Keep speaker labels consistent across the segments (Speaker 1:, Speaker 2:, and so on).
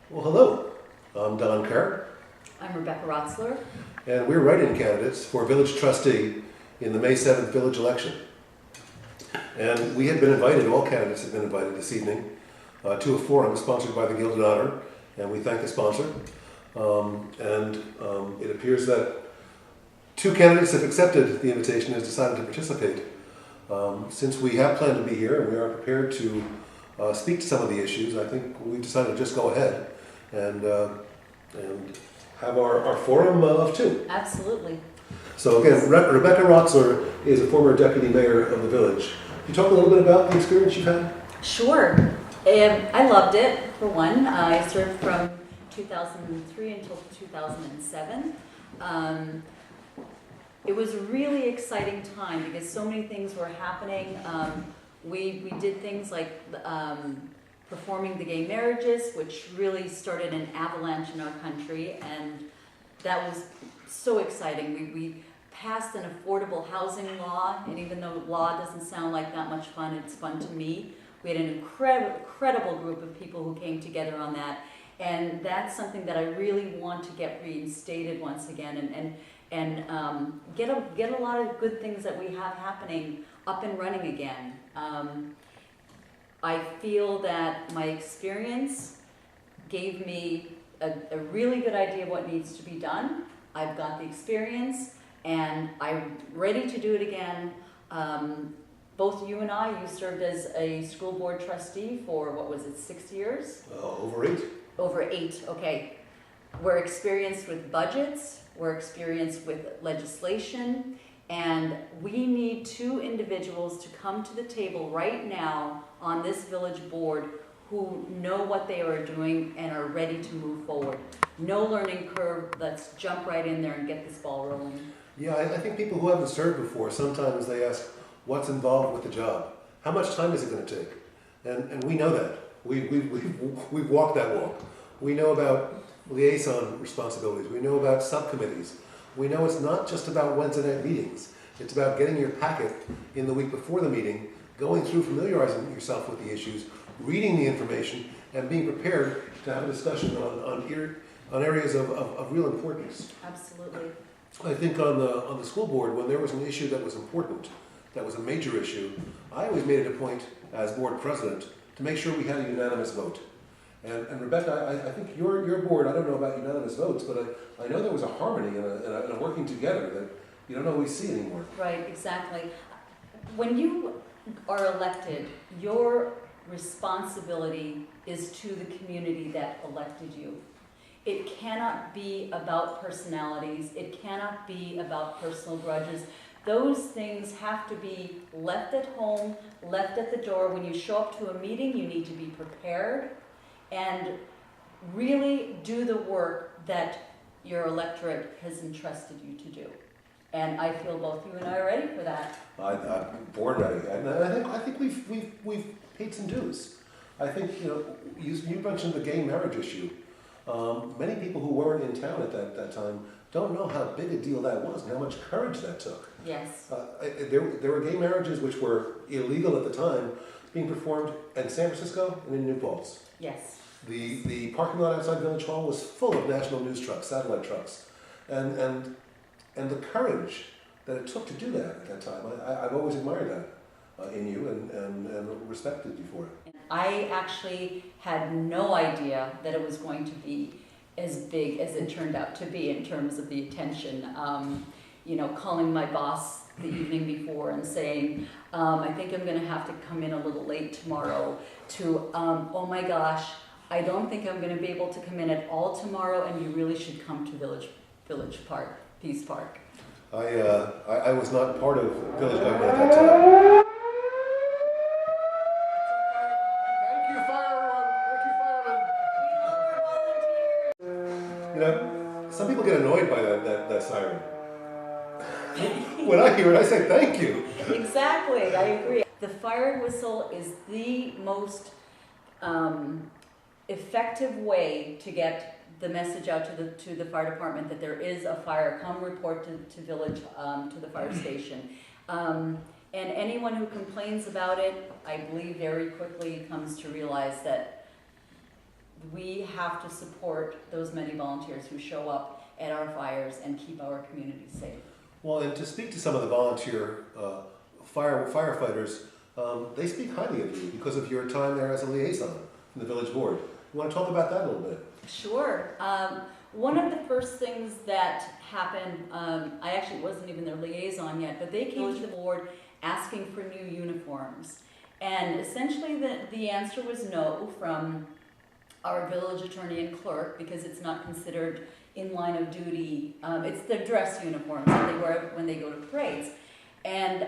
Speaker 1: Well, hello. I'm Don Kerr,
Speaker 2: I'm Rebecca Rotzler.
Speaker 1: and we're write-in candidates for Village Trustee in the May 7th village election. And we had been invited, all candidates have been invited this evening, to a forum sponsored by the Gilded Honor, and we thank the sponsor. It appears that two candidates have accepted the invitation and has decided to participate. Since we have planned to be here and we are prepared to speak to some of the issues, I think we've decided to just go ahead and have our forum of two.
Speaker 2: Absolutely.
Speaker 1: So again, Rebecca Rotzler is a former deputy mayor of the village. Can you talk a little bit about the experience you've had?
Speaker 2: Sure. I loved it, for one. I served from 2003 until 2007. It was a really exciting time because so many things were happening. We did things like performing the gay marriages, which really started an avalanche in our country, and that was so exciting. We passed an affordable housing law, and even though law doesn't sound like that much fun, it's fun to me. We had an incredible group of people who came together on that, and that's something that I really want to get reinstated once again, and get a lot of good things that we have happening up and running again. I feel that my experience gave me a really good idea of what needs to be done. I've got the experience and I'm ready to do it again. Both you and you served as a school board trustee for, what was it, 6 years?
Speaker 1: Over 8.
Speaker 2: Over 8, okay. We're experienced with budgets, we're experienced with legislation, and we need two individuals to come to the table right now on this village board who know what they are doing and are ready to move forward. No learning curve, let's jump right in there and get this ball rolling.
Speaker 1: Yeah, I think people who haven't served before, sometimes they ask, what's involved with the job? How much time is it going to take? And we know that. We've walked that walk. We know about liaison responsibilities. We know about subcommittees. We know it's not just about Wednesday night meetings. It's about getting your packet in the week before the meeting, going through, familiarizing yourself with the issues, reading the information, and being prepared to have a discussion on areas of real importance.
Speaker 2: Absolutely.
Speaker 1: I think on the school board, when there was an issue that was important, that was a major issue, I always made it a point as board president to make sure we had a unanimous vote. And Rebecca, I think your board, I don't know about unanimous votes, but I know there was a harmony and a working together that you don't always see anymore.
Speaker 2: Right, exactly. When you are elected, your responsibility is to the community that elected you. It cannot be about personalities. It cannot be about personal grudges. Those things have to be left at home, left at the door. When you show up to a meeting, you need to be prepared and really do the work that your electorate has entrusted you to do. And I feel both you and I are ready for that.
Speaker 1: I'm born ready, and I think we've paid some dues. I think you mentioned the gay marriage issue. Many people who weren't in town at that time don't know how big a deal that was and how much courage that took.
Speaker 2: Yes.
Speaker 1: There were gay marriages which were illegal at the time being performed in San Francisco and in New Paltz.
Speaker 2: Yes.
Speaker 1: The parking lot outside Village Hall was full of national news trucks, satellite trucks, and the courage that it took to do that at that time. I've always admired that in you and respected you for it.
Speaker 2: I actually had no idea that it was going to be as big as it turned out to be in terms of the attention. Calling my boss the evening before and saying, I think I'm going to have to come in a little late tomorrow, to, oh my gosh, I don't think I'm going to be able to come in at all tomorrow, and you really should come to Village Park, Peace Park.
Speaker 1: I was not part of village government at that time. Thank you, firemen. Some people get annoyed by that siren. When I hear it, I say thank you.
Speaker 2: Exactly, I agree. The fire whistle is the most effective way to get the message out to the fire department that there is a fire. Come report to village, to the fire station. And anyone who complains about it, I believe very quickly comes to realize that we have to support those many volunteers who show up at our fires and keep our communities safe.
Speaker 1: Well, and to speak to some of the volunteer firefighters, they speak highly of you because of your time there as a liaison in the village board. You want to talk about that a little bit?
Speaker 2: Sure. One of the first things that happened, I actually wasn't even their liaison yet, but they came to the board asking for new uniforms. And essentially the answer was no from our village attorney and clerk, because it's not considered in line of duty. It's their dress uniforms that they wear when they go to parades. And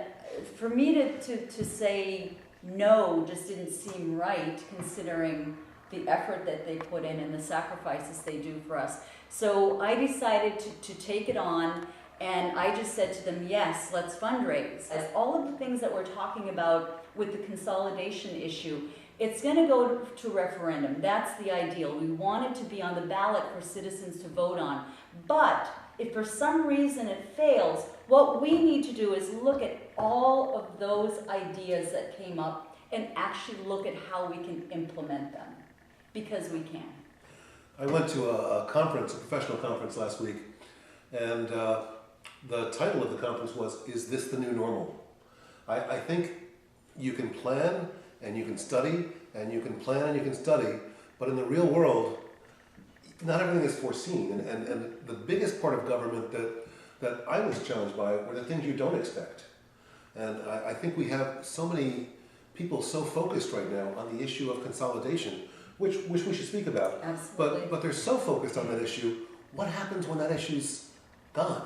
Speaker 2: for me to say no just didn't seem right, considering the effort that they put in and the sacrifices they do for us. So I decided to take it on, and I just said to them, yes, let's fundraise. As all of the things that we're talking about with the consolidation issue, it's going to go to referendum. That's the ideal. We want it to be on the ballot for citizens to vote on. But if for some reason it fails, what we need to do is look at all of those ideas that came up and actually look at how we can implement them, because we can.
Speaker 1: I went to a conference, a professional conference last week, and the title of the conference was, "Is this the new normal?" I think you can plan and you can study and you can plan and you can study, but in the real world, not everything is foreseen. And the biggest part of government that I was challenged by were the things you don't expect. And I think we have so many people so focused right now on the issue of consolidation, which we should speak about.
Speaker 2: Absolutely.
Speaker 1: But they're so focused on that issue. What happens when that issue's gone?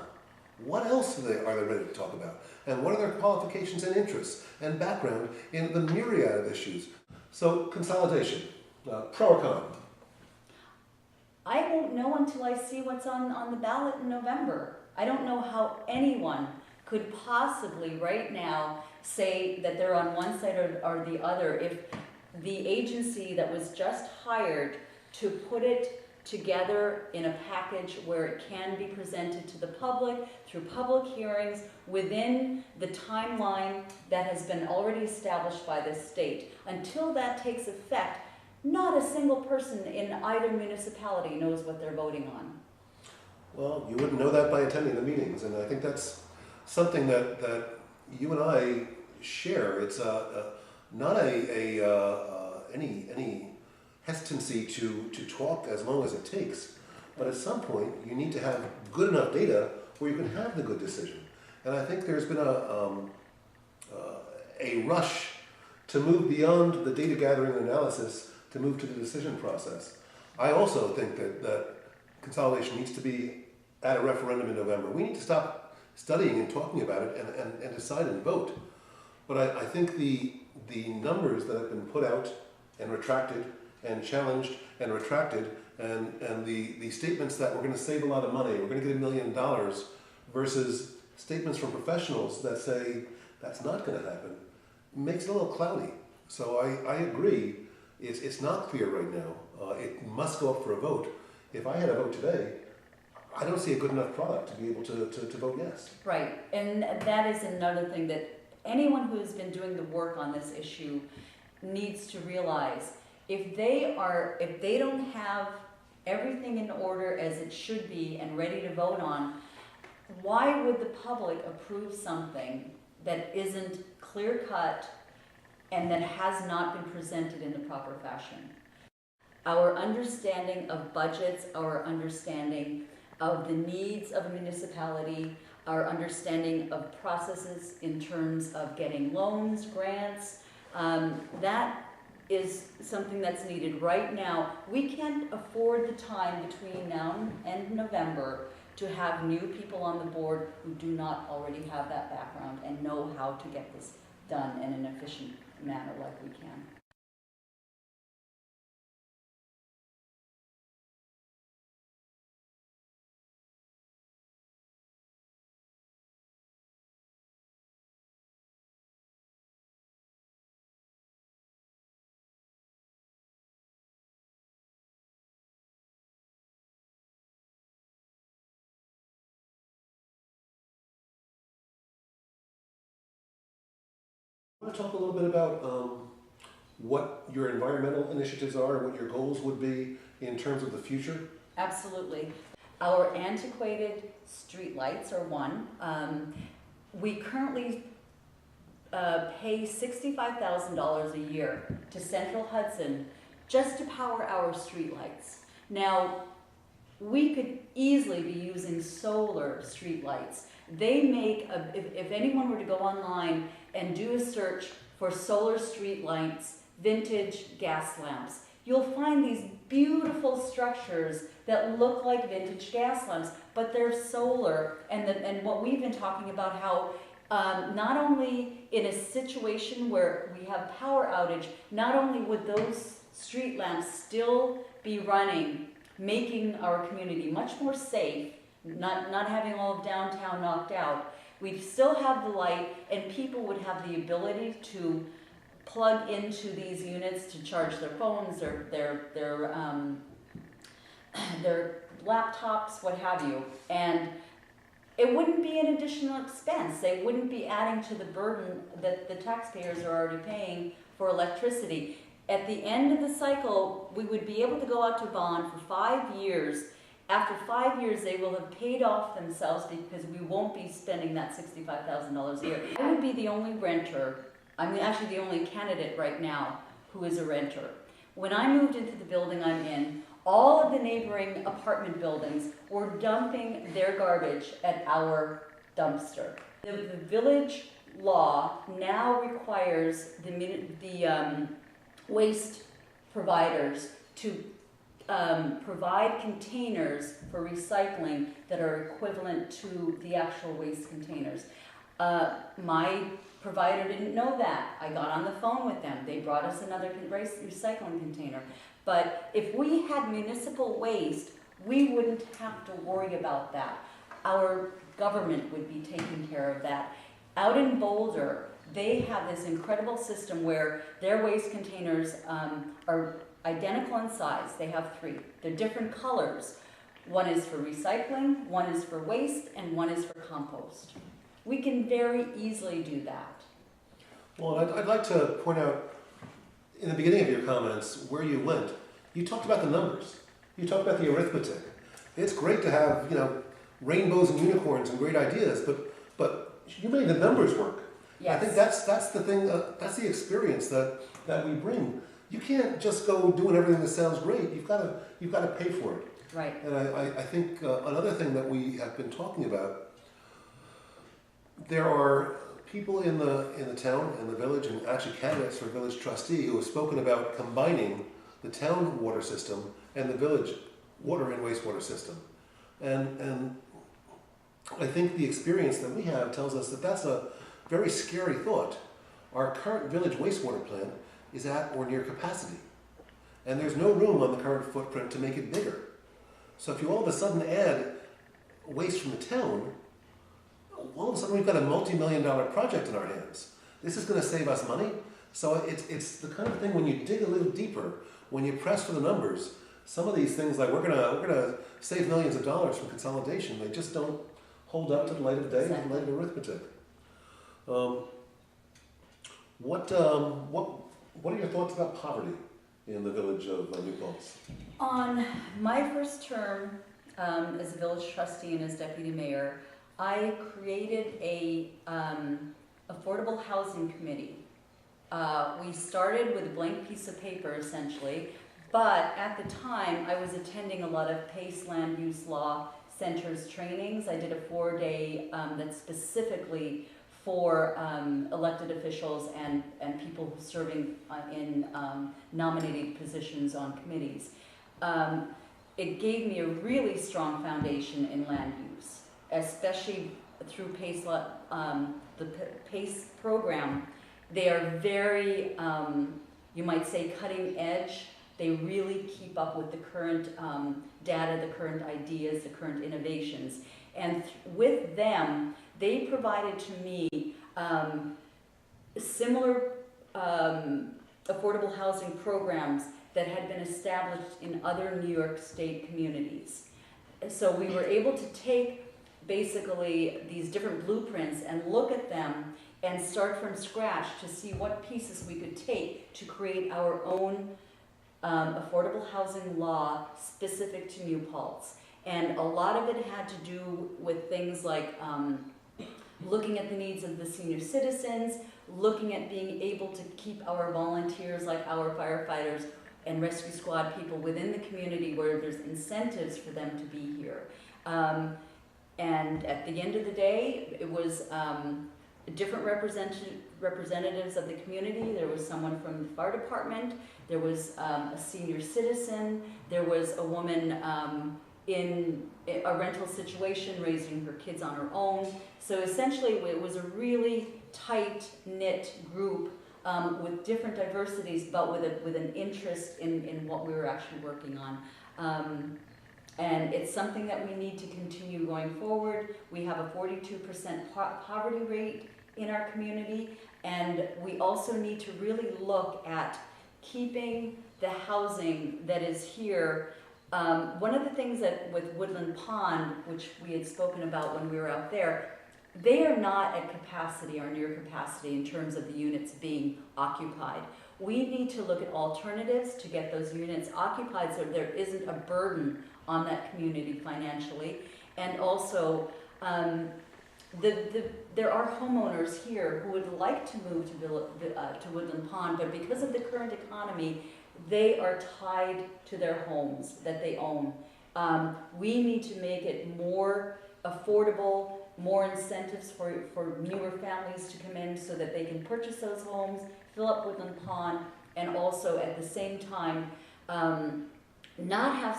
Speaker 1: What else are they ready to talk about? And what are their qualifications and interests and background in the myriad of issues? So consolidation, pro or con?
Speaker 2: I won't know until I see what's on the ballot in November. I don't know how anyone could possibly right now say that they're on one side or the other if the agency that was just hired to put it together in a package where it can be presented to the public through public hearings within the timeline that has been already established by the state. Until that takes effect, not a single person in either municipality knows what they're voting on.
Speaker 1: Well, you wouldn't know that by attending the meetings, and I think that's something that you and I share. It's not any hesitancy to talk as long as it takes, but at some point you need to have good enough data where you can have the good decision. And I think there's been a rush to move beyond the data gathering and analysis to move to the decision process. I also think that consolidation needs to be at a referendum in November. We need to stop studying and talking about it and decide and vote. But I think the numbers that have been put out and retracted and challenged and retracted and the statements that we're going to save a lot of money, we're going to get $1 million, versus statements from professionals that say that's not going to happen, makes it a little cloudy. So I agree. It's not clear right now. It must go up for a vote. If I had a vote today, I don't see a good enough product to be able to vote yes. Right,
Speaker 2: and that is another thing that anyone who has been doing the work on this issue needs to realize. If they don't have everything in order as it should be and ready to vote on, why would the public approve something that isn't clear-cut and that has not been presented in the proper fashion? Our understanding of budgets, our understanding of the needs of a municipality, our understanding of processes in terms of getting loans, grants, that is something that's needed right now. We can't afford the time between now and November to have new people on the board who do not already have that background and know how to get this done in an efficient manner like we can.
Speaker 1: I want to talk a little bit about what your environmental initiatives are and what your goals would be in terms of the future?
Speaker 2: Absolutely. Our antiquated street lights are one. We currently pay $65,000 a year to Central Hudson just to power our street lights. Now, we could easily be using solar street lights. They make, if anyone were to go online and do a search for solar street lights, vintage gas lamps, you'll find these beautiful structures that look like vintage gas lamps, but they're solar. And what we've been talking about, how not only in a situation where we have power outage, not only would those street lamps still be running, making our community much more safe, not having all of downtown knocked out, we'd still have the light, and people would have the ability to plug into these units to charge their phones or their laptops, what have you. And it wouldn't be an additional expense. They wouldn't be adding to the burden that the taxpayers are already paying for electricity. At the end of the cycle, we would be able to go out to bond for 5 years. After 5 years, they will have paid off themselves because we won't be spending that $65,000 a year. I would be the only renter, I'm actually the only candidate right now who is a renter. When I moved into the building I'm in, all of the neighboring apartment buildings were dumping their garbage at our dumpster. The village law now requires the waste providers to provide containers for recycling that are equivalent to the actual waste containers. My provider didn't know that. I got on the phone with them. They brought us another recycling container. But if we had municipal waste, we wouldn't have to worry about that. Our government would be taking care of that. Out in Boulder, they have this incredible system where their waste containers are identical in size. They have 3. They're different colors. One is for recycling, one is for waste, and one is for compost. We can very easily do that.
Speaker 1: Well, I'd like to point out, in the beginning of your comments, where you went, you talked about the numbers. You talked about the arithmetic. It's great to have, rainbows and unicorns and great ideas, but you made the numbers work.
Speaker 2: Yes.
Speaker 1: I think that's the thing, that's the experience that we bring. You can't just go doing everything that sounds great. You've got to pay for it.
Speaker 2: Right.
Speaker 1: And I think another thing that we have been talking about, there are people in the town and the village, and actually candidates for village trustee, who have spoken about combining the town water system and the village water and wastewater system. And I think the experience that we have tells us that that's a very scary thought. Our current village wastewater plant is at or near capacity, and there's no room on the current footprint to make it bigger. So if you all of a sudden add waste from the town, all of a sudden we've got a multi-million-dollar project in our hands. This is going to save us money. So it's the kind of thing, when you dig a little deeper, when you press for the numbers, some of these things, like we're gonna save millions of dollars from consolidation, they just don't hold up to the light of day and the light of arithmetic. What are your thoughts about poverty in the village of New Paltz?
Speaker 2: On my first term as a village trustee and as deputy mayor, I created a affordable housing committee. We started with a blank piece of paper, essentially, but at the time I was attending a lot of PACE land use law centers trainings. I did a 4-day that's specifically for elected officials and people serving in nominated positions on committees. It gave me a really strong foundation in land use, especially through PACE, the PACE program. They are very, you might say, cutting edge. They really keep up with the current data, the current ideas, the current innovations. And with them, they provided to me similar affordable housing programs that had been established in other New York State communities. So we were able to take basically these different blueprints and look at them and start from scratch to see what pieces we could take to create our own affordable housing law specific to New Paltz. And a lot of it had to do with things like looking at the needs of the senior citizens, looking at being able to keep our volunteers like our firefighters and rescue squad people within the community where there's incentives for them to be here. And at the end of the day, it was different representatives of the community. There was someone from the fire department, there was a senior citizen, there was a woman in a rental situation raising her kids on her own. So essentially it was a really tight-knit group with different diversities, but with an interest in what we were actually working on. And it's something that we need to continue going forward. We have a 42% poverty rate in our community, and we also need to really look at keeping the housing that is here. One of the things that with Woodland Pond, which we had spoken about when we were out there, they are not at capacity or near capacity in terms of the units being occupied. We need to look at alternatives to get those units occupied so there isn't a burden on that community financially. And also, there are homeowners here who would like to move to Woodland Pond, but because of the current economy, they are tied to their homes that they own. We need to make it more affordable, more incentives for newer families to come in so that they can purchase those homes, fill up Woodland Pond, and also at the same time not have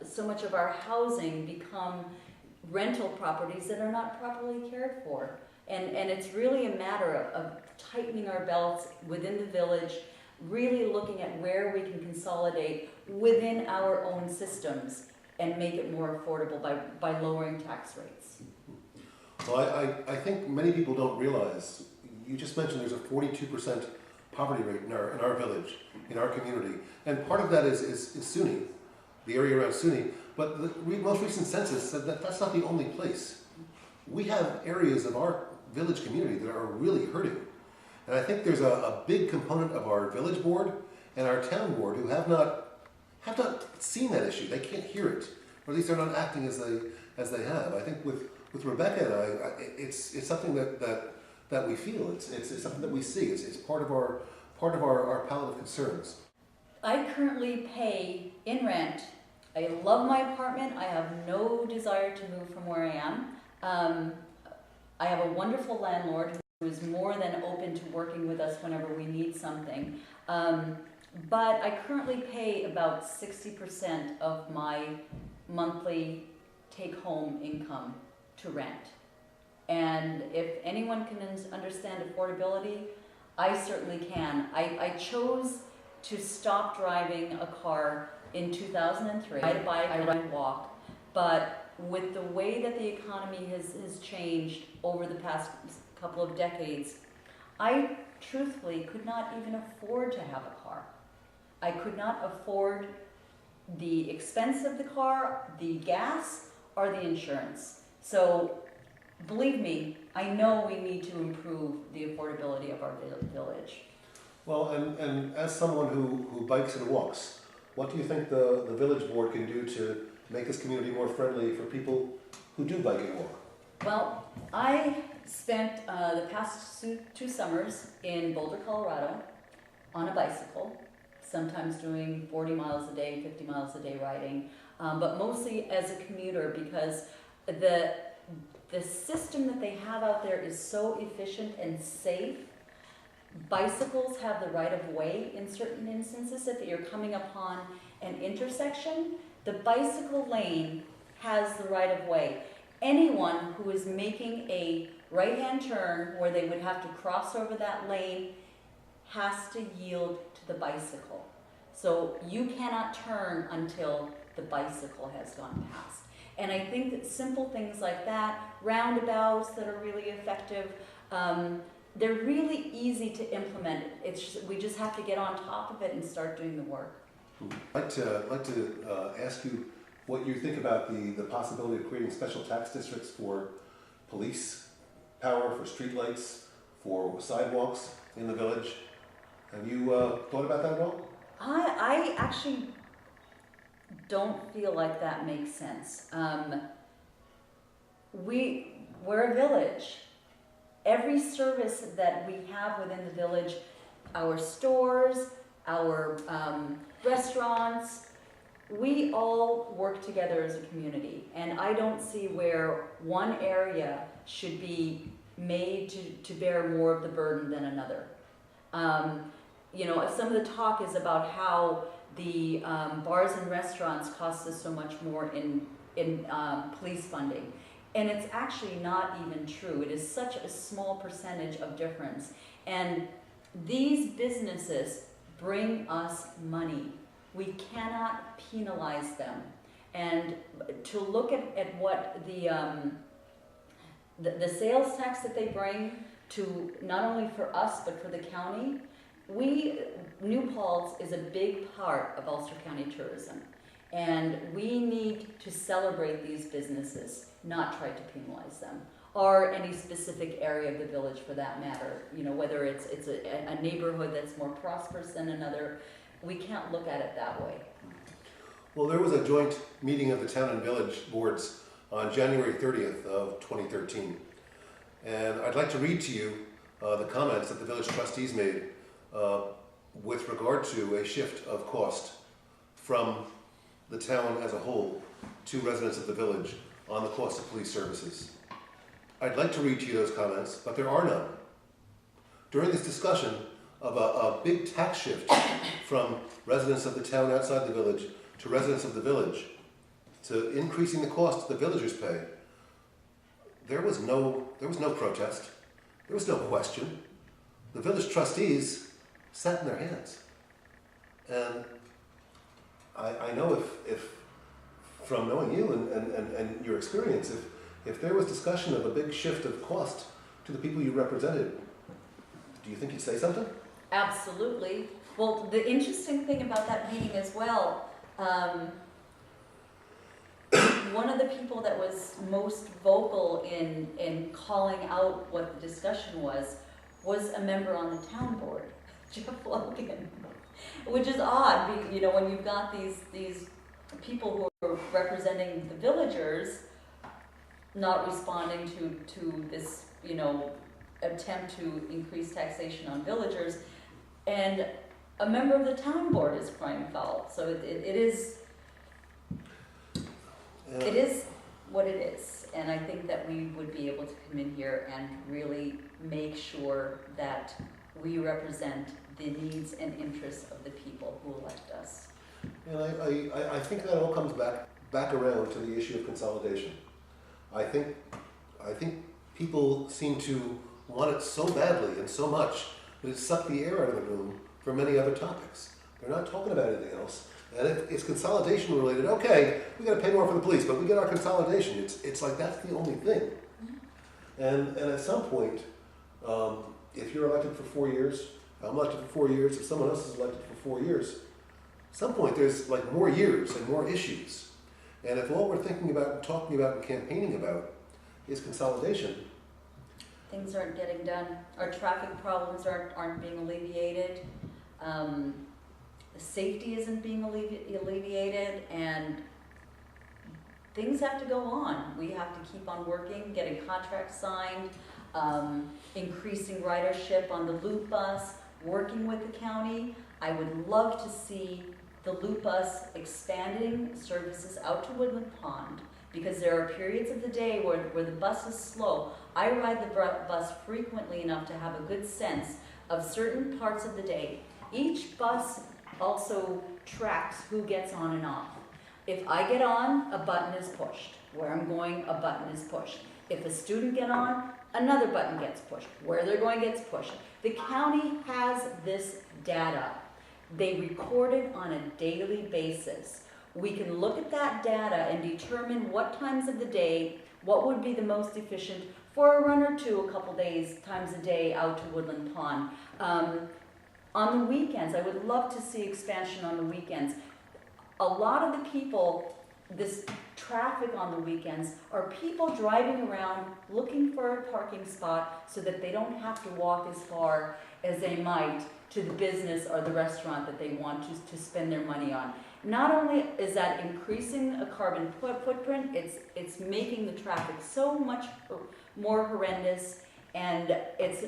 Speaker 2: so much of our housing become rental properties that are not properly cared for. And it's really a matter of tightening our belts within the village, really looking at where we can consolidate within our own systems and make it more affordable by lowering tax rates.
Speaker 1: Well, I think many people don't realize, you just mentioned there's a 42% poverty rate in our village, in our community. And part of that is SUNY, the area around SUNY. But the most recent census said that that's not the only place. We have areas of our village community that are really hurting. And I think there's a big component of our village board and our town board who have not seen that issue. They can't hear it, or at least they're not acting as they have. I think with Rebecca and I, it's something that we feel. It's something that we see. It's part of our palette of concerns.
Speaker 2: I currently pay in rent. I love my apartment. I have no desire to move from where I am. I have a wonderful landlord who is more than open to working with us whenever we need something. But I currently pay about 60% of my monthly take-home income to rent. And if anyone can understand affordability, I certainly can. I chose to stop driving a car in 2003. I ride a bike, I ride and walk. But with the way that the economy has changed over the past couple of decades, I truthfully could not even afford to have a car. I could not afford the expense of the car, the gas, or the insurance. So believe me, I know we need to improve the affordability of our village.
Speaker 1: Well, and as someone who bikes and walks, what do you think the village board can do to make this community more friendly for people who do bike and walk?
Speaker 2: Well, I spent the past 2 summers in Boulder, Colorado on a bicycle, sometimes doing 40 miles a day, 50 miles a day riding, but mostly as a commuter because the system that they have out there is so efficient and safe. Bicycles have the right of way in certain instances. If you're coming upon an intersection, the bicycle lane has the right of way. Anyone who is making a right-hand turn where they would have to cross over that lane has to yield to the bicycle. So you cannot turn until the bicycle has gone past. And I think that simple things like that, roundabouts that are really effective, they're really easy to implement. We just have to get on top of it and start doing the work.
Speaker 1: I'd like to ask you, what you think about the possibility of creating special tax districts for police power, for streetlights, for sidewalks in the village. Have you thought about that at all?
Speaker 2: I actually don't feel like that makes sense. We're a village. Every service that we have within the village, our stores, our restaurants, we all work together as a community. And I don't see where one area should be made to bear more of the burden than another. You know, some of the talk is about how the bars and restaurants cost us so much more in police funding. And it's actually not even true. It is such a small percentage of difference. And these businesses bring us money. We cannot penalize them. And to look at what the sales tax that they bring to not only for us but for the county, New Paltz is a big part of Ulster County tourism. And we need to celebrate these businesses, not try to penalize them, or any specific area of the village for that matter. You know, whether it's a neighborhood that's more prosperous than another, we can't look at it that way.
Speaker 1: Well, there was a joint meeting of the town and village boards on January 30th of 2013. And I'd like to read to you the comments that the village trustees made with regard to a shift of cost from the town as a whole to residents of the village on the cost of police services. I'd like to read to you those comments, but there are none. During this discussion of a big tax shift from residents of the town outside the village to residents of the village, to increasing the cost the villagers pay, there was no protest. There was no question. The village trustees sat in their hands. And I know if from knowing you and your experience, if there was discussion of a big shift of cost to the people you represented, do you think you'd say something?
Speaker 2: Absolutely. Well, the interesting thing about that meeting as well, one of the people that was most vocal in calling out what the discussion was a member on the town board, Jeff Logan, which is odd, you know, when you've got these people who are representing the villagers not responding to this, you know, attempt to increase taxation on villagers, and a member of the town board is crying foul. So it is what it is, and I think that we would be able to come in here and really make sure that we represent the needs and interests of the people who elect us.
Speaker 1: And I think that all comes back around to the issue of consolidation. I think people seem to want it so badly and so much that it sucked the air out of the room for many other topics. They're not talking about anything else. And if it's consolidation related, okay, we got to pay more for the police, but we get our consolidation. It's like that's the only thing. And at some point, if you're elected for 4 years, I'm elected for 4 years, if someone else is elected for 4 years, at some point there's like more years and more issues. And if all we're thinking about and talking about and campaigning about is consolidation,
Speaker 2: things aren't getting done. Our traffic problems aren't being alleviated. The safety isn't being alleviated, and things have to go on. We have to keep on working, getting contracts signed, increasing ridership on the loop bus, working with the county. I would love to see the loop bus expanding services out to Woodland Pond, because there are periods of the day where the bus is slow. I ride the bus frequently enough to have a good sense of certain parts of the day. Each bus also tracks who gets on and off. If I get on, a button is pushed. Where I'm going, a button is pushed. If a student gets on, another button gets pushed. Where they're going gets pushed. The county has this data. They record it on a daily basis. We can look at that data and determine what times of the day, what would be the most efficient for a run or two, a couple times a day out to Woodland Pond. On the weekends, I would love to see expansion on the weekends. A lot of the people this traffic on the weekends are people driving around looking for a parking spot so that they don't have to walk as far as they might to the business or the restaurant that they want to spend their money on. Not only is that increasing a carbon footprint, it's making the traffic so much more horrendous, and it's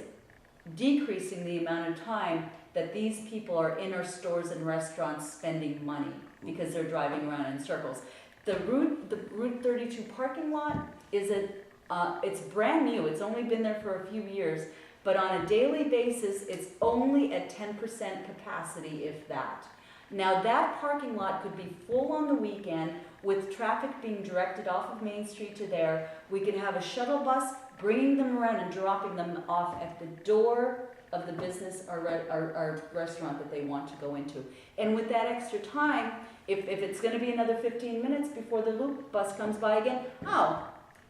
Speaker 2: decreasing the amount of time that these people are in our stores and restaurants spending money because they're driving around in circles. The Route 32 parking lot it's brand new. It's only been there for a few years, but on a daily basis, it's only at 10% capacity, if that. Now that parking lot could be full on the weekend with traffic being directed off of Main Street to there. We could have a shuttle bus bringing them around and dropping them off at the door of the business or restaurant that they want to go into. And with that extra time, if it's going to be another 15 minutes before the loop bus comes by again,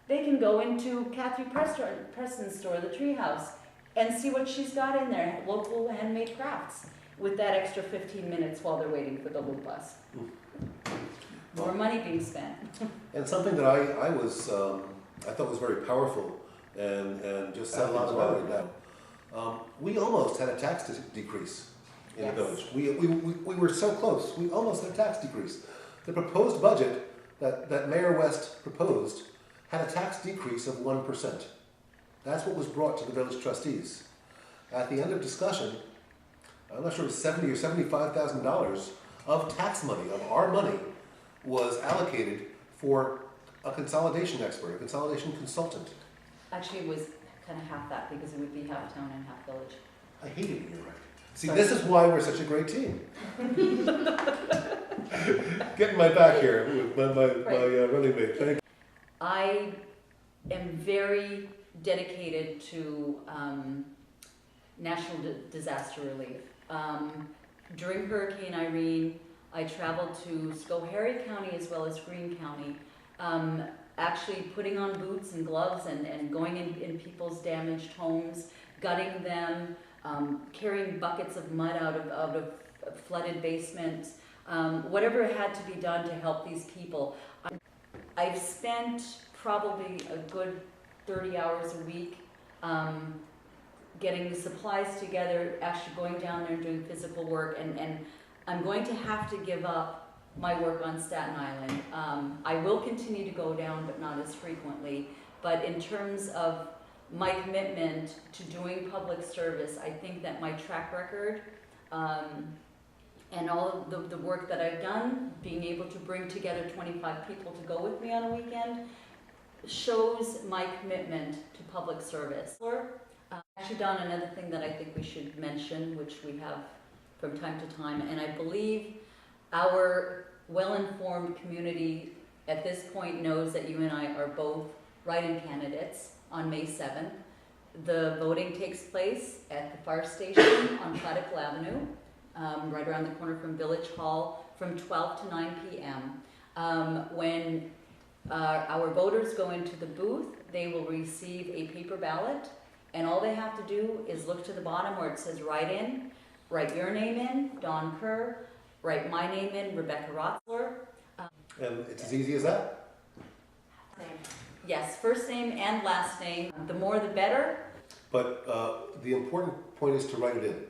Speaker 2: they can go into Kathy Preston's store, the Treehouse, and see what she's got in there, local handmade crafts, with that extra 15 minutes while they're waiting for the loop bus. More money being spent.
Speaker 1: And something that I thought was very powerful and just said a lot about it now. We almost had a tax decrease in the village. We were so close. We almost had a tax decrease. The proposed budget that Mayor West proposed had a tax decrease of 1%. That's what was brought to the village trustees. At the end of discussion, I'm not sure it was $70,000 or $75,000 of tax money, of our money, was allocated for a consolidation expert, a consolidation consultant.
Speaker 2: Actually, it was kind of half that, because it would be half town and half village.
Speaker 1: I hate it when you're right. See, this is why we're such a great team. Getting my back here with my running mate. Thank you.
Speaker 2: I am very dedicated to national disaster relief. During Hurricane Irene, I traveled to Schoharie County as well as Greene County, actually putting on boots and gloves and going in people's damaged homes, gutting them, carrying buckets of mud out of flooded basements, whatever had to be done to help these people. I've spent probably a good 30 hours a week getting the supplies together, actually going down there and doing physical work, and I'm going to have to give up my work on Staten Island. I will continue to go down, but not as frequently. But in terms of my commitment to doing public service, I think that my track record and all of the work that I've done, being able to bring together 25 people to go with me on a weekend, shows my commitment to public service. Actually, Don, another thing that I think we should mention, which we have from time to time, and I believe our well-informed community at this point knows that you and I are both write-in candidates on May 7th. The voting takes place at the fire station on Plattekill Avenue, right around the corner from Village Hall, from 12 to 9 p.m. When our voters go into the booth, they will receive a paper ballot, and all they have to do is look to the bottom where it says write-in, write your name in, Don Kerr, write my name in, Rebecca Rotzler.
Speaker 1: And it's as easy as that?
Speaker 2: Yes, first name and last name. The more the better.
Speaker 1: But the important point is to write it in.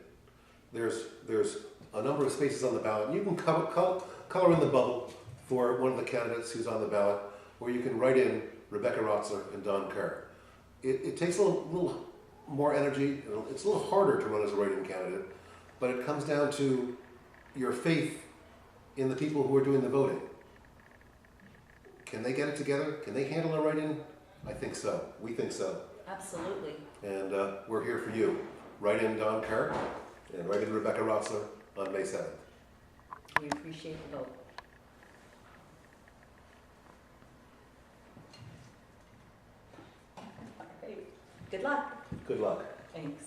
Speaker 1: There's a number of spaces on the ballot. And you can color in the bubble for one of the candidates who's on the ballot, or you can write in Rebecca Rotzler and Don Kerr. It takes a little more energy. It's a little harder to run as a write-in candidate, but it comes down to your faith in the people who are doing the voting. Can they get it together? Can they handle a write-in? I think so. We think so.
Speaker 2: Absolutely.
Speaker 1: And we're here for you. Write in Don Kerr and write in Rebecca Rotzler on May 7th.
Speaker 2: We appreciate the vote. Great. Good luck.
Speaker 1: Good luck.
Speaker 2: Thanks.